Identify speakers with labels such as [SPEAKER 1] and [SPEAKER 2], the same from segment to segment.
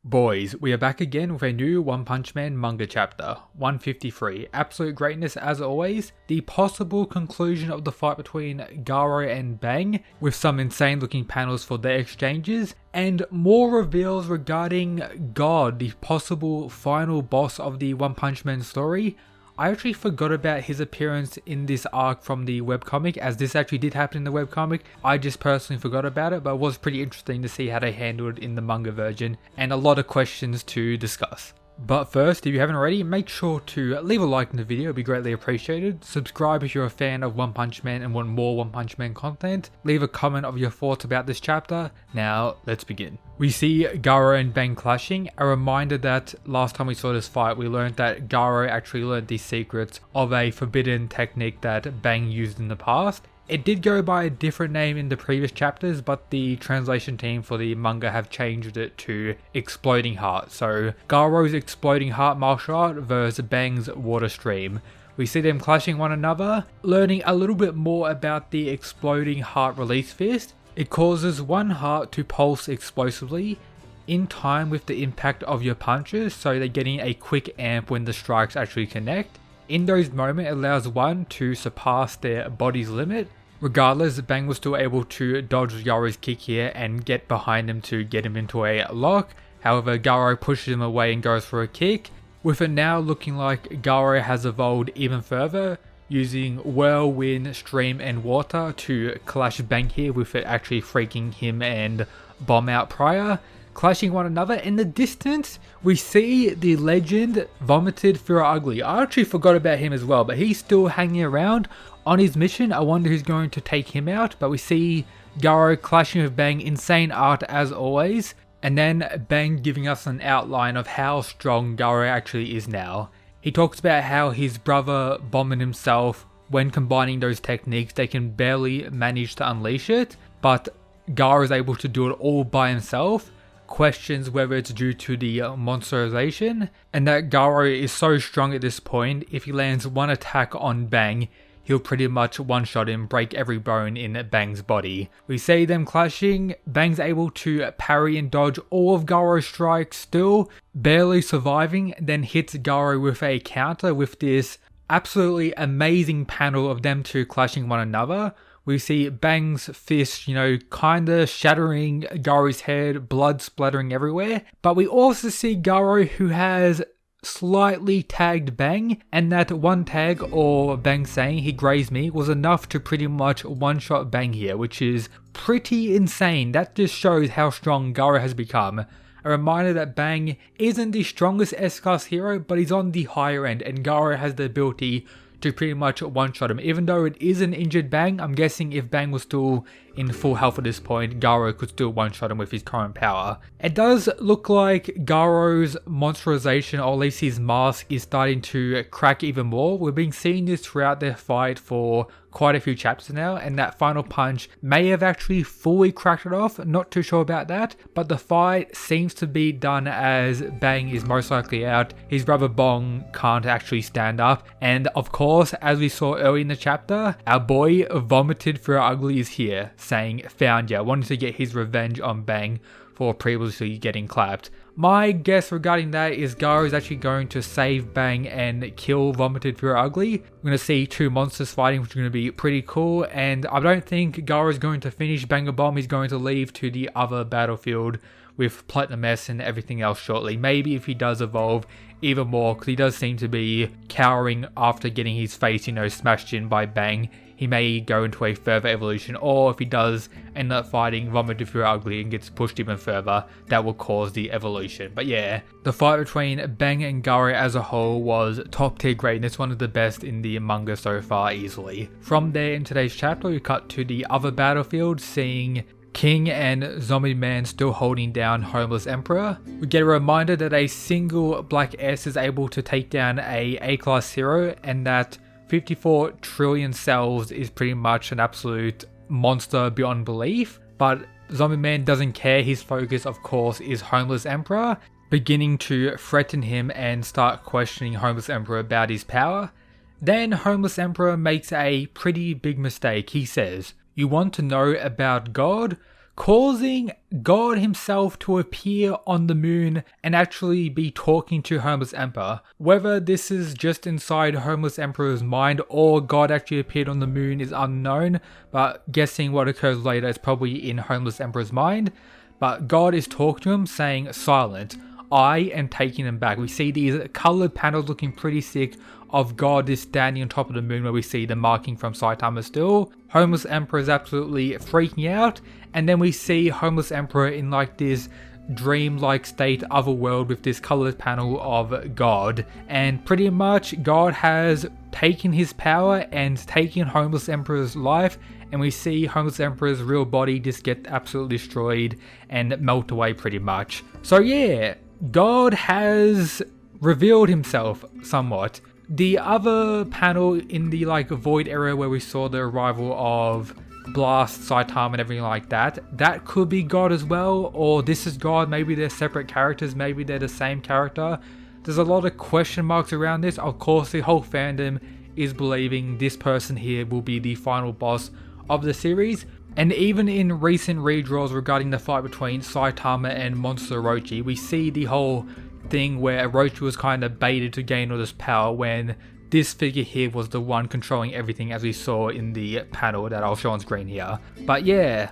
[SPEAKER 1] Boys, we are back again with a new One Punch Man manga chapter, 153. Absolute greatness as always, the possible conclusion of the fight between Garo and Bang, with some insane looking panels for their exchanges, and more reveals regarding God, the possible final boss of the One Punch Man story. I actually forgot about his appearance in this arc from the webcomic, as this actually did happen in the webcomic. I just personally forgot about it, but it was pretty interesting to see how they handled it in the manga version, and a lot of questions to discuss. But first, if you haven't already, make sure to leave a like in the video, it'd be greatly appreciated. Subscribe if you're a fan of One Punch Man and want more One Punch Man content. Leave a comment of your thoughts about this chapter. Now, let's begin. We see Garo and Bang clashing, a reminder that last time we saw this fight, we learned that Garo actually learned the secrets of a forbidden technique that Bang used in the past. It did go by a different name in the previous chapters, but the translation team for the manga have changed it to Exploding Heart. So Garo's Exploding Heart martial art versus Bang's Water Stream. We see them clashing one another, learning a little bit more about the Exploding Heart release fist. It causes one heart to pulse explosively in time with the impact of your punches, so they're getting a quick amp when the strikes actually connect. In those moments, it allows one to surpass their body's limit. Regardless, Bang was still able to dodge Garo's kick here and get behind him to get him into a lock. However, Garo pushes him away and goes for a kick, with it now looking like Garo has evolved even further, using whirlwind, stream and water to clash Bang here, with it actually freaking him and bomb out prior. Clashing one another. In the distance, we see the legend Vomited Fura Ugly. I actually forgot about him as well, but he's still hanging around on his mission. I wonder who's going to take him out, but we see Garo clashing with Bang. Insane art as always, and then Bang giving us an outline of how strong Garo actually is now. He talks about how his brother bombing himself, when combining those techniques, they can barely manage to unleash it, but Garo is able to do it all by himself. Questions whether it's due to the monsterization, and that Garo is so strong at this point, if he lands one attack on Bang, he'll pretty much one-shot him, break every bone in Bang's body. We see them clashing, Bang's able to parry and dodge all of Garo's strikes, still barely surviving, then hits Garo with a counter with this absolutely amazing panel of them two clashing one another. We see Bang's fist, kinda shattering Garo's head, blood splattering everywhere. But we also see Garo, who has slightly tagged Bang, and that one tag, or Bang saying he grazed me, was enough to pretty much one-shot Bang here, which is pretty insane. That just shows how strong Garo has become. A reminder that Bang isn't the strongest S-Class hero, but he's on the higher end, and Garo has the ability to pretty much one-shot him. Even though it is an injured Bang, I'm guessing if Bang was still in full health at this point, Garo could still one-shot him with his current power. It does look like Garo's monsterization, or at least his mask, is starting to crack even more. We've been seeing this throughout their fight for quite a few chapters now, and that final punch may have actually fully cracked it off, not too sure about that, but the fight seems to be done as Bang is most likely out. His brother Bong can't actually stand up, and of course, as we saw early in the chapter, our boy Vomited Fura Ugly is here, saying found ya, wanting to get his revenge on Bang for previously getting clapped. My guess regarding that is Garo is actually going to save Bang and kill Vomited Fura Ugly. We're going to see two monsters fighting, which is going to be pretty cool, and I don't think Garo is going to finish Bang a Bomb. He's going to leave to the other battlefield with Platinum S and everything else shortly. Maybe if he does evolve even more, because he does seem to be cowering after getting his face, smashed in by Bang. He may go into a further evolution, or if he does end up fighting Vomited Fura Ugly and gets pushed even further, that will cause the evolution. But yeah, the fight between Bang and Garo as a whole was top tier greatness, one of the best in the manga so far easily. From there in today's chapter, we cut to the other battlefield, seeing King and Zombie Man still holding down Homeless Emperor. We get a reminder that a single Black S is able to take down a A-class hero, and that 54 trillion cells is pretty much an absolute monster beyond belief. But Zombie Man doesn't care. His focus, of course, is Homeless Emperor, beginning to threaten him and start questioning Homeless Emperor about his power. Then Homeless Emperor makes a pretty big mistake. He says, "You want to know about God? causing God himself to appear on the moon and actually be talking to Homeless Emperor. Whether this is just inside Homeless Emperor's mind or God actually appeared on the moon is unknown, but guessing what occurs later is probably in Homeless Emperor's mind. But God is talking to him saying, "Silent, I am taking them back." We see these coloured panels looking pretty sick of God is standing on top of the moon where we see the marking from Saitama still. Homeless Emperor is absolutely freaking out, and then we see Homeless Emperor in like this dream-like state otherworld with this coloured panel of God, and pretty much God has taken his power and taken Homeless Emperor's life, and we see Homeless Emperor's real body just get absolutely destroyed and melt away pretty much. So yeah, God has revealed himself somewhat. The other panel in the like void area where we saw the arrival of Blast, Saitama and everything like that, that could be God as well, or this is God, maybe they're separate characters, maybe they're the same character. There's a lot of question marks around this. Of course, the whole fandom is believing this person here will be the final boss of the series. And even in recent redraws regarding the fight between Saitama and Monster Orochi, we see the whole thing where Orochi was kind of baited to gain all this power when this figure here was the one controlling everything, as we saw in the panel that I'll show on screen here. But yeah,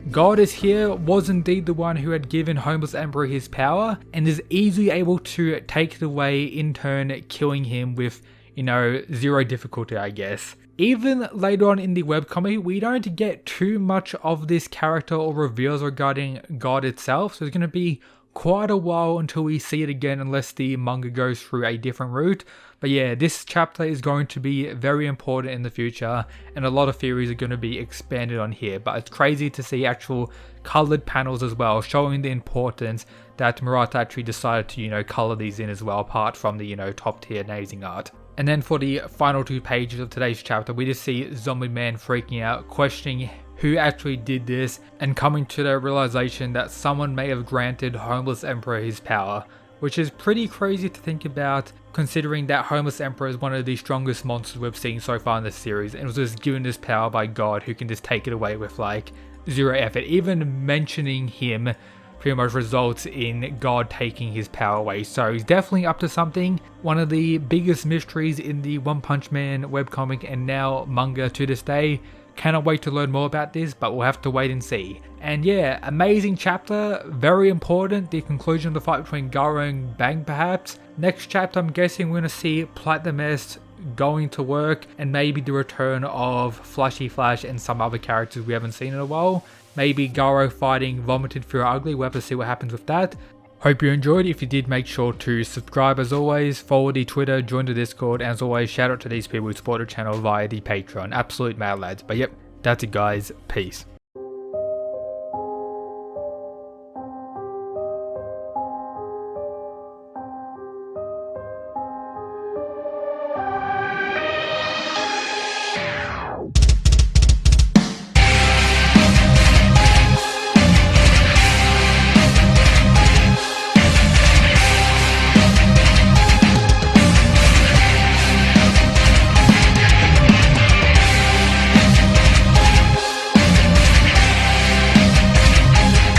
[SPEAKER 1] God is here, was indeed the one who had given Homeless Emperor his power, and is easily able to take it away, in turn killing him with, zero difficulty, I guess. Even later on in the webcomic, we don't get too much of this character or reveals regarding God itself, so it's going to be quite a while until we see it again, unless the manga goes through a different route. But yeah, this chapter is going to be very important in the future, and a lot of theories are going to be expanded on here. But it's crazy to see actual coloured panels as well, showing the importance that Murata actually decided to, colour these in as well, apart from the, top tier amazing art. And then for the final 2 pages of today's chapter, we just see Zombie Man freaking out, questioning who actually did this, and coming to the realization that someone may have granted Homeless Emperor his power, which is pretty crazy to think about, considering that Homeless Emperor is one of the strongest monsters we've seen so far in this series, and was just given this power by God, who can just take it away with like zero effort. Even mentioning him pretty much results in God taking his power away. So he's definitely up to something. One of the biggest mysteries in the One Punch Man webcomic and now manga to this day. Cannot wait to learn more about this, but we'll have to wait and see. And yeah, amazing chapter, very important, the conclusion of the fight between Garo and Bang perhaps. Next chapter, I'm guessing we're going to see Platinum S going to work, and maybe the return of Flashy Flash and some other characters we haven't seen in a while. Maybe Garo fighting Vomited Fear Ugly, we'll have to see what happens with that. Hope you enjoyed. If you did, make sure to subscribe as always, follow the Twitter, join the Discord, and as always, shout out to these people who support the channel via the Patreon. Absolute mad lads. But yep, that's it guys, peace.